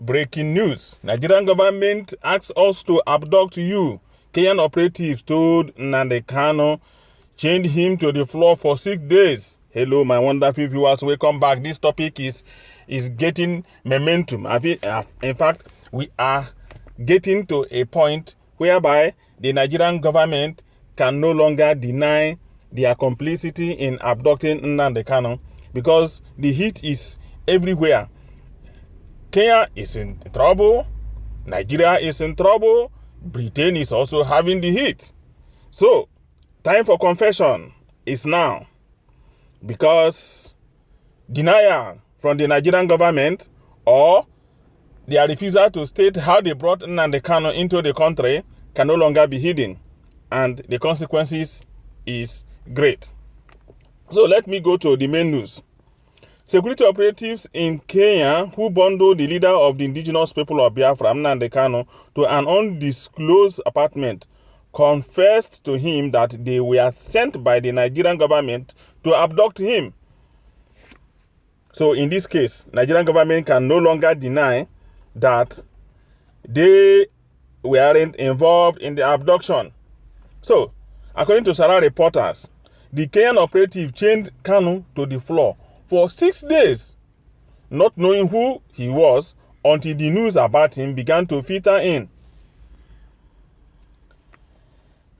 Breaking news. Nigerian government asks us to abduct you. Kenyan operatives told Nnamdi Kanu, chained him to the floor for 6 days. Hello, my wonderful viewers. Welcome back. This topic is getting momentum. In fact, we are getting to a point whereby the Nigerian government can no longer deny their complicity in abducting Nnamdi Kanu because the heat is everywhere. Kenya is in trouble, Nigeria is in trouble, Britain is also having the heat. So, time for confession is now, because denial from the Nigerian government or their refusal to state how they brought Nnamdi Kanu into the country can no longer be hidden, and the consequences is great. So let me go to the main news. Security operatives in Kenya who bundled the leader of the indigenous people of Biafra, Nnamdi Kanu, to an undisclosed apartment confessed to him that they were sent by the Nigerian government to abduct him. So in this case, Nigerian government can no longer deny that they weren't involved in the abduction. So, according to Sarah reporters, the Kenyan operative chained Kanu to the floor for 6 days, not knowing who he was until the news about him began to filter in.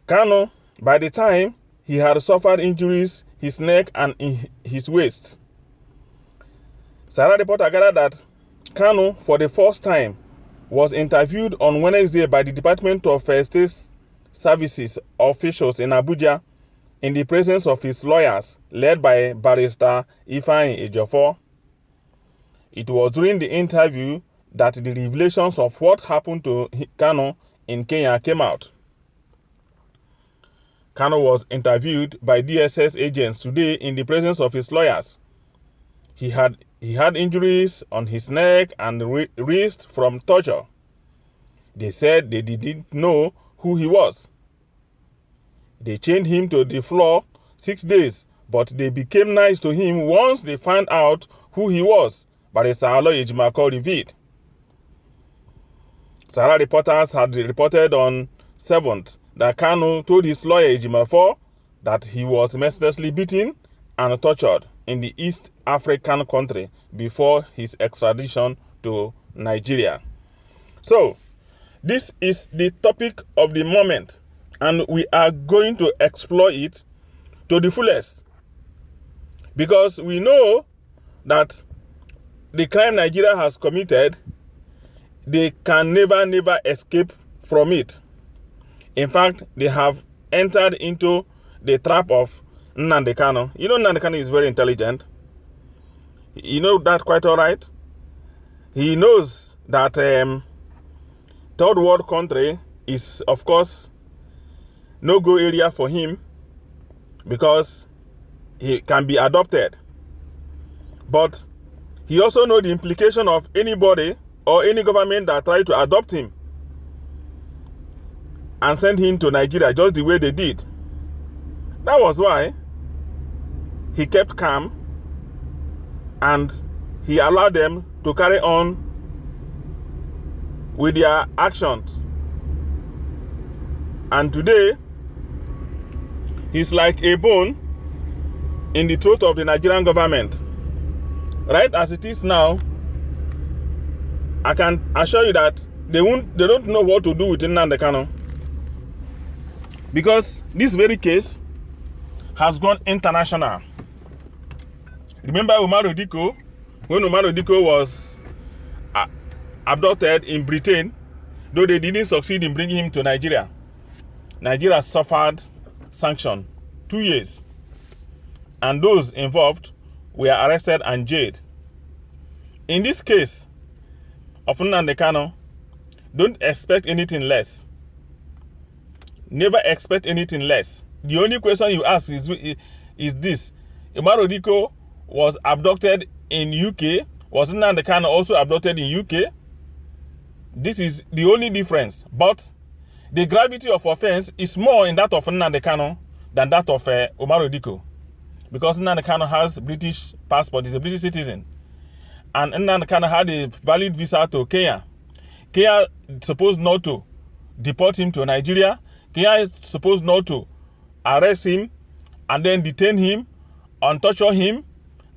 Kanu, by the time, he had suffered injuries his neck and in his waist. Sarah reporter gathered that Kanu, for the first time, was interviewed on Wednesday by the Department of State Services officials in Abuja in the presence of his lawyers, led by barrister Ifeanyi Ejiofor. It was during the interview that the revelations of what happened to Kanu in Kenya came out. Kanu was interviewed by DSS agents today in the presence of his lawyers. He had injuries on his neck and wrist from torture. They said they didn't know who he was. They chained him to the floor 6 days, but they became nice to him once they found out who he was, Barrister Aloy Ejimako revealed. Sarah reporters had reported on 7th that Kanu told his lawyer Ejimako that he was mercilessly beaten and tortured in the East African country before his extradition to Nigeria. So, this is the topic of the moment, and we are going to explore it to the fullest, because we know that the crime Nigeria has committed, they can never escape from it. In fact, they have entered into the trap of Nnamdi Kanu. You know, Nnamdi Kanu is very intelligent. You know that quite all right. He knows that third world country is, of course, no-go area for him because he can be adopted. But he also knows the implication of anybody or any government that try to adopt him and send him to Nigeria just the way they did. That was why he kept calm and he allowed them to carry on with their actions. And today, he's like a bone in the throat of the Nigerian government. Right as it is now, I can assure you that they don't know what to do with Nnamdi Kanu, because this very case has gone international. Remember Umaru Diko, when Umaru Diko was abducted in Britain, though they didn't succeed in bringing him to Nigeria. Nigeria suffered sanction 2 years, and those involved were arrested and jailed. In this case of Nnamdi Kanu, don't expect anything less. Never expect anything less. The only question you ask is this: Umaru Diko was abducted in UK. Was Nnamdi Kanu also abducted in UK? This is the only difference. But the gravity of offense is more in that of Nnamdi Kanu than that of Umaru Diko, because Nnamdi Kanu has British passport, is a British citizen. and Nnamdi Kanu had a valid visa to Kenya. Kenya is supposed not to deport him to Nigeria. Kenya is supposed not to arrest him and then detain him and torture him,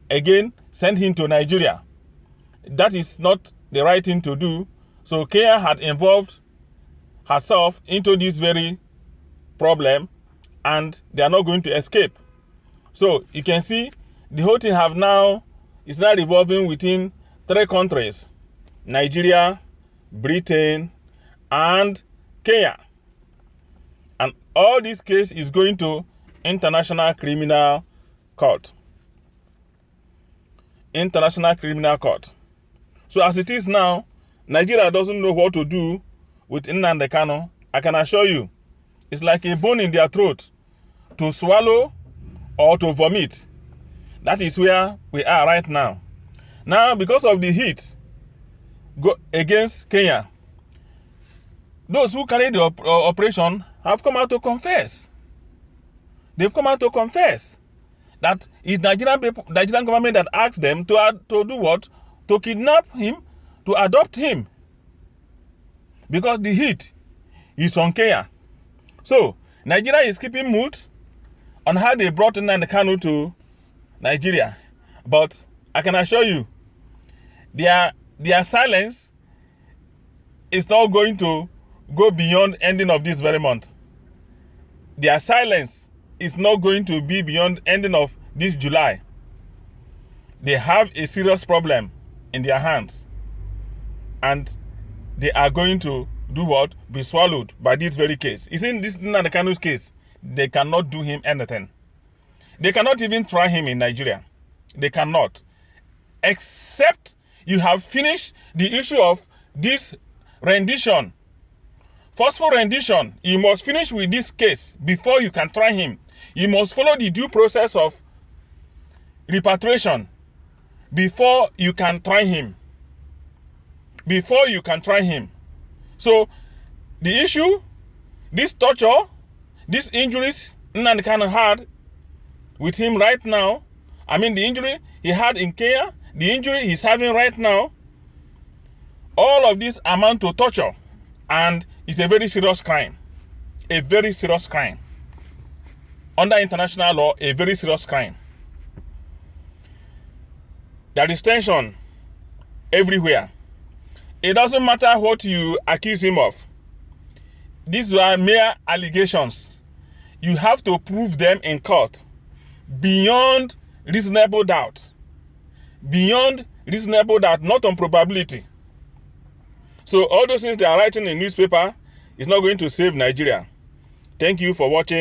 again send him to Nigeria. That is not the right thing to do. So Kenya had involved herself into this very problem, and they are not going to escape. So you can see the whole thing is now revolving within 3 countries: Nigeria, Britain, and Kenya. And all this case is going to International Criminal Court. International Criminal Court. So as it is now, Nigeria doesn't know what to do with Nnamdi Kanu. I can assure you, it's like a bone in their throat to swallow or to vomit. That is where we are right now. Now, because of the heat against Kenya, those who carried the operation have come out to confess. They've come out to confess that it's Nigerian government that asked them to do what? To kidnap him, to adopt him. Because the heat is on Kenya. So, Nigeria is keeping mute on how they brought Nnamdi Kanu to Nigeria. But I can assure you, their silence is not going to go beyond ending of this very month. Their silence is not going to be beyond ending of this July. They have a serious problem in their hands, and they are going to do what? Be swallowed by this very case. You see, in this Nnamdi Kanu's case, they cannot do him anything. They cannot even try him in Nigeria. They cannot. Except you have finished the issue of this rendition. Forceful rendition. You must finish with this case before you can try him. You must follow the due process of repatriation before you can try him. Before you can try him. So, the issue, this torture, these injuries Nnamdi Kanu had with him right now, I mean the injury he had in Kenya, the injury he's having right now, all of these amount to torture, and it's a very serious crime. A very serious crime. Under international law, a very serious crime. There is tension everywhere. It doesn't matter what you accuse him of. These are mere allegations. You have to prove them in court beyond reasonable doubt. Beyond reasonable doubt, not on probability. So all those things they are writing in newspaper is not going to save Nigeria. Thank you for watching.